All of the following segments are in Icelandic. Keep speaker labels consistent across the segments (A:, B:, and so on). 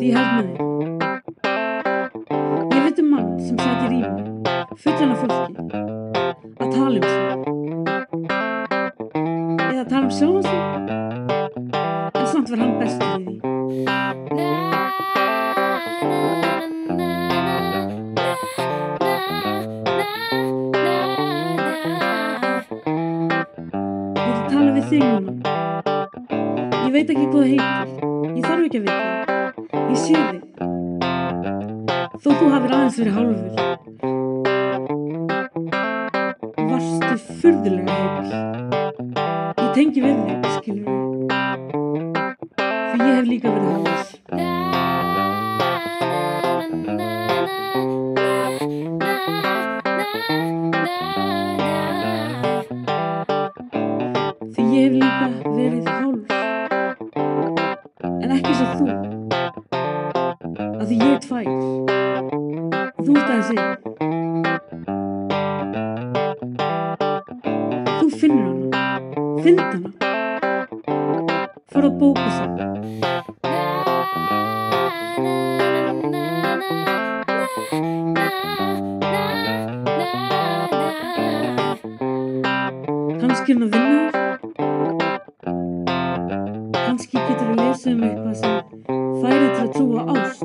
A: Því ég held með þig. Ég veit mann sem sat í rými, fullan af fólki, að tala sig. Eða tala sjálfan sig. En samt var hann bestur í því. Ég vil tala við þig núna. Ég veit ekki hvað það heitir. Ég þarf ekki að vita það. Ég sé þig. Þó þú hafir aðeins verið hálfur. Varstu furðulega heill. Ég tengi við þig, skilurðu. Því ég hef líka verið hálfur. Því ég hef líka verið hálfur. En ekki svo þú. Að því ég er tvær. Þú ert aðeins einn. Þú finnur hana. Find hana. Farðu að bóka sig. Kannski er hann að vinna þar. Kannski getur þú lesið eitthvað sem færi til að trúa ást.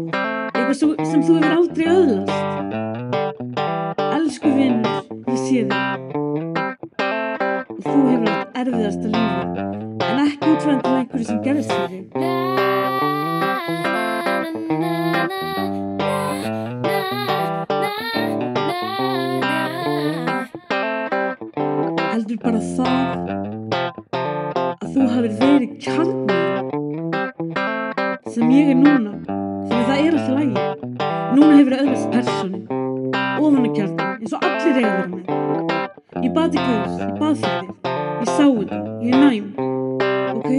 A: Eitthvað sem þú hefur aldrei öðlast. Elsku vinur, ég sé þig. Og þú hefur átt erfiðasta lífið, en ekki út frá einhverju sem gerðist fyrir þig. Heldur bara það að þú hafir verið kjarnið sem ég er núna, því það er alltaf lagi. Núna hefur öðvist persónu, ofan að kjarnið, eins og allir eiga að vera með. Ég bað til Guðs, ég bað fyrir þig, ég sá þetta, ég er næm, ok?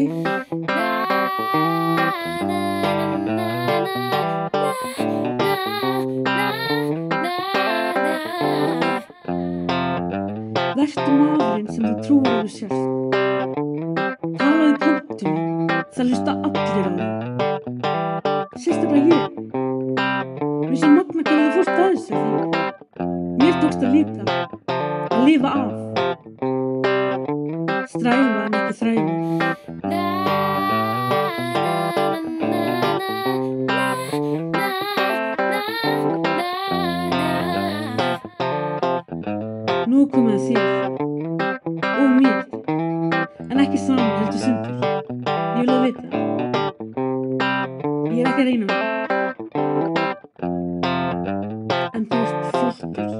A: Vertu maðurinn sem þú trúir að þú sért. Talaðu punktunni, það hlusta allir á þig. Sérstaklega ég. Mér sé magna hvernig þú fórst að þessu því. Mér tókst að líta, að lifa af. Stræfa en ekki þræfa. Nú er komið að þér. Og mér. En ekki saman heldur sundur. Ég vil að vita. Ég er ekki að reyna það. En þú ert flottur.